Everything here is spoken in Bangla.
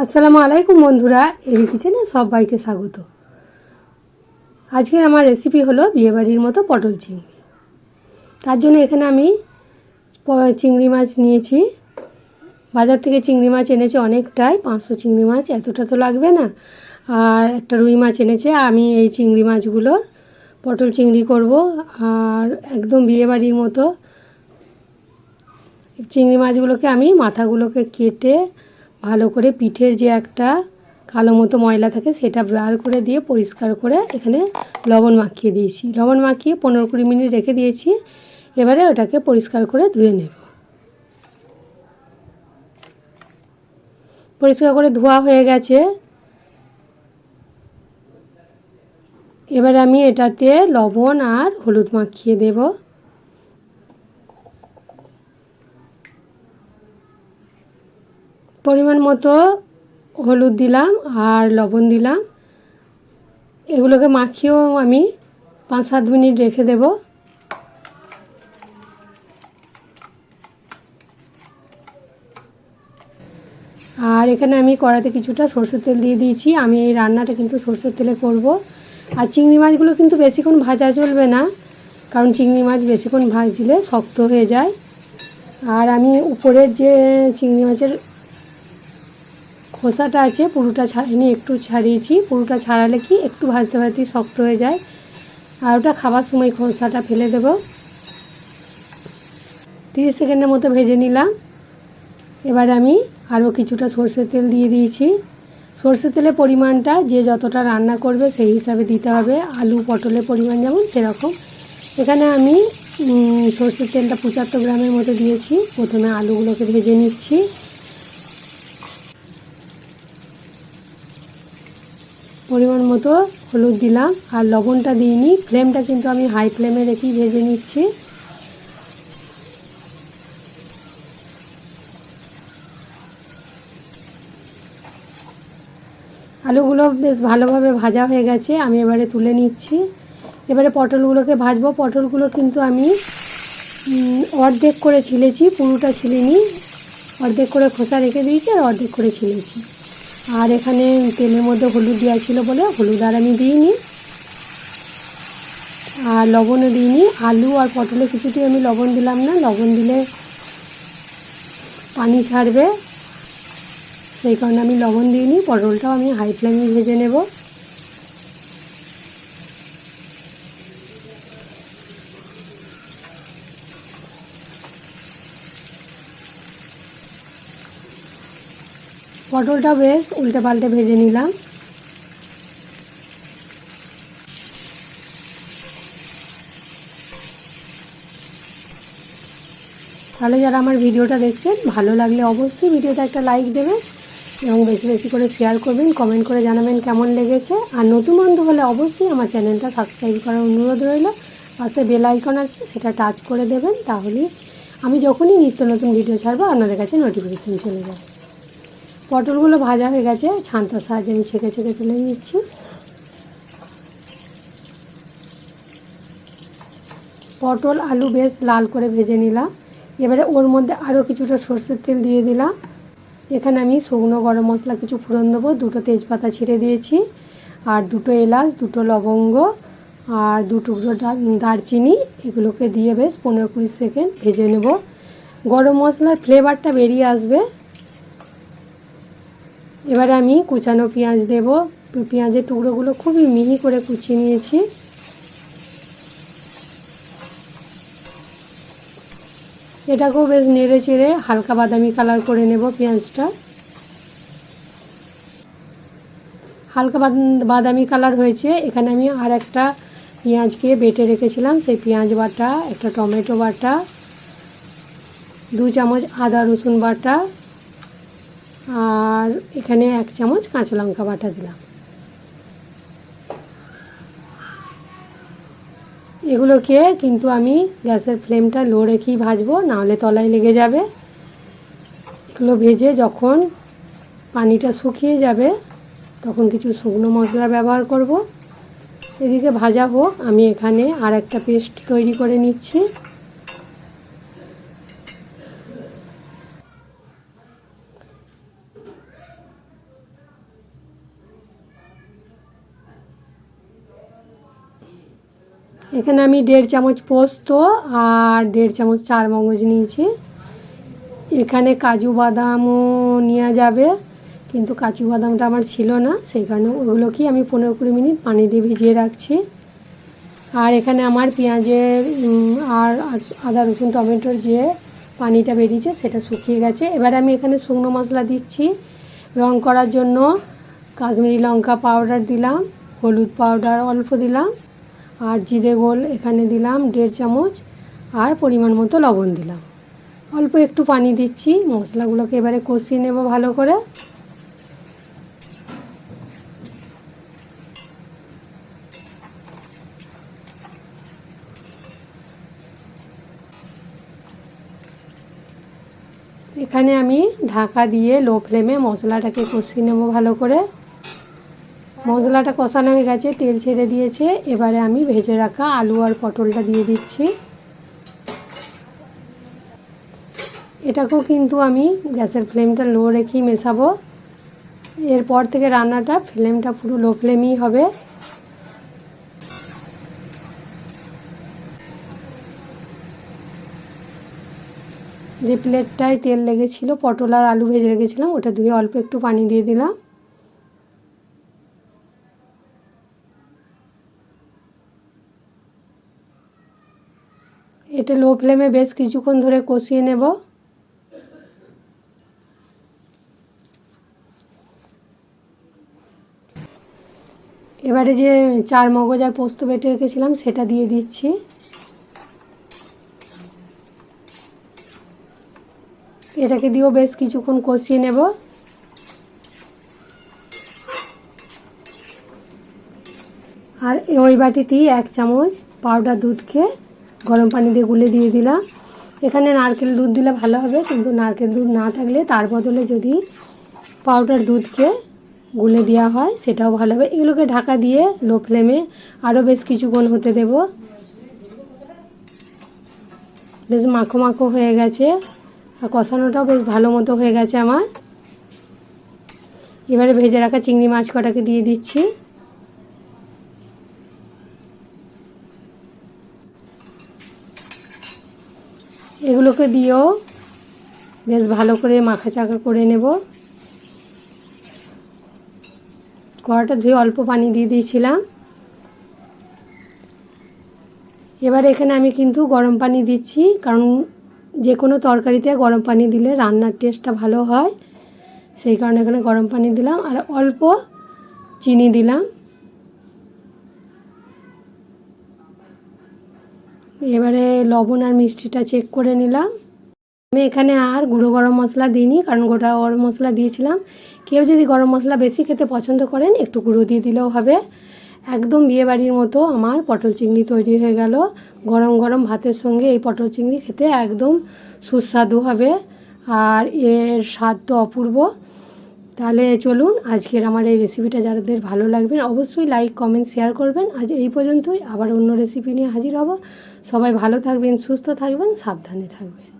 আসসালামু আলাইকুম বন্ধুরা, এবি কিচেনে সবাইকে স্বাগত। আজকের আমার রেসিপি হলো বিয়েবাড়ির মতো পটল চিংড়ি। তার জন্য এখানে আমি চিংড়ি মাছ নিয়েছি। বাজার থেকে চিংড়ি মাছ এনেছে অনেকটাই, 500 চিংড়ি মাছ, এতটা তো লাগবে না। আর একটা রুই মাছ এনেছে। আমি এই চিংড়ি মাছগুলোর পটল চিংড়ি করব। আর একদম বিয়েবাড়ির মতো চিংড়ি মাছগুলোকে আমি মাথাগুলোকে কেটে ভালো করে পিঠের যে একটা কালো মতো ময়লা থাকে সেটা বার করে দিয়ে পরিষ্কার করে এখানে লবণ মাখিয়ে দিয়েছি। লবণ মাখিয়ে 15-20 মিনিট রেখে দিয়েছি। এবারে ওটাকে পরিষ্কার করে ধুয়ে নেব। পরিষ্কার করে ধোয়া হয়ে গেছে। এবার আমি এটাতে লবণ আর হলুদ মাখিয়ে দেব। পরিমাণ মতো হলুদ দিলাম আর লবণ দিলাম। এগুলোকে মাখিয়েও আমি 5-7 মিনিট রেখে দেব। আর এখানে আমি কড়াতে কিছুটা সরষের তেল দিয়ে দিয়েছি। আমি এই রান্নাটা কিন্তু সরষের তেলে করব। আর চিংড়ি মাছগুলো কিন্তু বেশিক্ষণ ভাজা চলবে না, কারণ চিংড়ি মাছ বেশিক্ষণ ভাজলে শক্ত হয়ে যায়। আর আমি উপরের যে চিংড়ি মাছের খোসাটা আছে পুরোটা ছাড়িয়ে একটু ছাড়িয়েছি। পুরোটা ছাড়ালে কি একটু ভাজতে ভাজতে শক্ত হয়ে যায়। আর ওটা খাবার সময় খোসাটা ফেলে দেব। 30 সেকেন্ডের মতো ভেজে নিলাম। এবার আমি আরও কিছুটা সরষের তেল দিয়ে দিয়েছি। সরষের তেলের পরিমাণটা যে যতটা রান্না করবে সেই হিসাবে দিতে হবে। আলু পটলের পরিমাণ যেমন সেরকম। এখানে আমি সরষের তেলটা 75 গ্রামের মতো দিয়েছি। প্রথমে আলুগুলোকে ভেজে নিচ্ছি। পরিমাণ মতো হলুদ দিলাম আর লবণটা দিইনি। ফ্লেমটা কিন্তু আমি হাই ফ্লেমে রেখেই ভেজে নিচ্ছি। আলুগুলো বেশ ভালোভাবে ভাজা হয়ে গেছে। আমি এবারে তুলে নিচ্ছি। এবারে পটলগুলোকে ভাজবো। পটলগুলো কিন্তু আমি অর্ধেক করে ছিলেছি, পুরোটা ছিলিনি। অর্ধেক করে খোসা রেখে দিয়েছি আর অর্ধেক করে ছিলেছি। আর এখানে তেলের মধ্যে হলুদ দেওয়া ছিল বলে হলুদ আর আমি দিইনি, আর লবণও দিইনি। আলু আর পটলে কিছুতেই আমি লবণ দিলাম না, লবণ দিলে পানি ছাড়বে, সেই কারণে আমি লবণ দিইনি। পটলটাও আমি হাই ফ্লেমে ভেজে নেব। পটলটা বেশ উল্টে পাল্টে ভেজে নিলাম। তাহলে যারা আমার ভিডিওটা দেখছেন, ভালো লাগলে অবশ্যই ভিডিওটা একটা লাইক দেবেন এবং বেশি বেশি করে শেয়ার করবেন, কমেন্ট করে জানাবেন কেমন লেগেছে। আর নতুন বন্ধু হলে অবশ্যই আমার চ্যানেলটা সাবস্ক্রাইব করার অনুরোধ রইল। পাশে বেল আইকন আছে, সেটা টাচ করে দেবেন, তাহলে আমি যখনই নিত্য নতুন ভিডিও ছাড়বো আপনাদের কাছে নোটিফিকেশান চলে যাবে। পটলগুলো ভাজা হয়ে গেছে। ছান্তার সাহায্যে আমি ছেঁকে ছেঁকে তুলে নিচ্ছি। পটল আলু বেশ লাল করে ভেজে নিলাম। এবারে ওর মধ্যে আরও কিছুটা সরষের তেল দিয়ে দিলাম। এখানে আমি শুকনো গরম মশলা কিছু ফোড়ন দেবো। 2টো তেজপাতা ছিঁড়ে দিয়েছি, আর 2টো এলাচ, 2টো লবঙ্গ আর 2 টুকরো দারচিনি। এগুলোকে দিয়ে বেশ 15-20 সেকেন্ড ভেজে নেব। গরম মশলার ফ্লেভারটা বেরিয়ে আসবে। এবারে আমি কুচানো পেঁয়াজ দেব। পেঁয়াজের টুকরোগুলো খুবই মিহি করে কুচিয়ে নিয়েছি। এটাকেও বেশ নেড়ে চেড়ে হালকা বাদামি কালার করে নেব পেঁয়াজটা। হালকা বাদামি কালার হয়েছে। এখানে আমি আর একটা পেঁয়াজকে বেটে রেখেছিলাম, সেই পেঁয়াজ বাটা, একটা টমেটো বাটা, 2 চামচ আদা রসুন বাটা, আর এখানে 1 চামচ কাঁচা লঙ্কা বাটা দিলাম। এগুলোকে কিন্তু আমি গ্যাসের ফ্লেমটা লো রেখেই ভাজবো, নাহলে তলায় লেগে যাবে। এগুলো ভেজে যখন পানিটা শুকিয়ে যাবে তখন কিছু শুকনো মশলা ব্যবহার করব। এদিকে ভাজা হোক, আমি এখানে আর একটা পেস্ট তৈরি করে নিচ্ছি। এখানে আমি 1.5 চামচ পোস্ত আর 1.5 চামচ চারমগজ নিয়েছি। এখানে কাজু বাদামও নেওয়া যাবে, কিন্তু কাজু বাদামটা আমার ছিল না, সেই কারণে ওগুলোকেই আমি 15-20 মিনিট পানি দিয়ে ভিজিয়ে রাখছি। আর এখানে আমার পেঁয়াজের আর আদা রসুন টমেটোর যে পানিটা বেরিয়েছে সেটা শুকিয়ে গেছে। এবার আমি এখানে শুকনো মশলা দিচ্ছি। রং করার জন্য কাশ্মীরি লঙ্কা পাউডার দিলাম, হলুদ পাউডার অল্প দিলাম, আর জিরে গোল এখানে দিলাম 1.5 চামচ, আর পরিমাণ মতো লবণ দিলাম। অল্প একটু পানি দিচ্ছি। মশলাগুলোকে এবারে কষিয়ে নেব ভালো করে। এখানে আমি ঢাকা দিয়ে লো ফ্লেমে মশলাটাকে কষিয়ে নেব ভালো করে। মশলাটা কষানো হয়ে গেছে, তেল ছেড়ে দিয়েছে। এবারে আমি ভেজে রাখা আলু আর পটলটা দিয়ে দিচ্ছি। এটাকেও কিন্তু আমি গ্যাসের ফ্লেমটা লো রেখেই মেশাবো। এরপর থেকে রান্নাটা ফ্লেমটা পুরো লো ফ্লেমেই হবে। যে প্লেটটায় তেল লেগেছিল, পটল আর আলু ভেজে রেখেছিলাম, ওটা ধুয়ে অল্প একটু পানি দিয়ে দিলাম। এটা লো ফ্লেমে বেশ কিছুক্ষণ ধরে কষিয়ে নেব। এবারে যে চারমগজ আর পোস্ত বেটে রেখেছিলাম সেটা দিয়ে দিচ্ছি। এটাকে দিয়েও বেশ কিছুক্ষণ কষিয়ে নেব। আর ওই বাটিতেই 1 চামচ পাউডার দুধকে গরম পানি দিয়ে গুলে দিয়ে দিলাম। এখানে নারকেল দুধ দিলে ভালো হবে, কিন্তু নারকেল দুধ না থাকলে তার বদলে যদি পাউডার দুধকে গুলে দেওয়া হয় সেটাও ভালো হবে। এগুলোকে ঢাকা দিয়ে লো ফ্লেমে আরও বেশ কিছুক্ষণ হতে দেব। বেশ মাখো মাখো হয়ে গেছে আর কষানোটাও বেশ ভালো মতো হয়ে গেছে আমার। এবারে ভেজে রাখা চিংড়ি মাছ কটাকে দিয়ে দিচ্ছি। এগুলোকে দিয়েও বেশ ভালো করে মাখা চাকা করে নেব। কড়াটা ধুয়ে অল্প পানি দিয়ে দিয়েছিলাম। এবার এখানে আমি কিন্তু গরম পানি দিচ্ছি, কারণ যে কোনো তরকারিতে গরম পানি দিলে রান্নার টেস্টটা ভালো হয়, সেই কারণে এখানে গরম পানি দিলাম। আর অল্প চিনি দিলাম। এবারে লবণ আর মিষ্টিটা চেক করে নিলাম। আমি এখানে আর গুঁড়ো গরম মশলা দিইনি, কারণ গোটা গরম মশলা দিয়েছিলাম। কেউ যদি গরম মশলা বেশি খেতে পছন্দ করেন একটু গুঁড়ো দিয়ে দিলেও হবে। একদম বিয়েবাড়ির মতো আমার পটল চিংড়ি তৈরি হয়ে গেল। গরম গরম ভাতের সঙ্গে এই পটল চিংড়ি খেতে একদম সুস্বাদু হবে, আর এর স্বাদ তো অপূর্ব। তাহলে চলুন, আজকের আমার এই রেসিপিটা যাদের ভালো লাগবে অবশ্যই লাইক কমেন্ট শেয়ার করবেন। আজ এই পর্যন্তই, আবার অন্য রেসিপি নিয়ে হাজির হব। সবাই ভালো থাকবেন, সুস্থ থাকবেন, সাবধানে থাকবেন।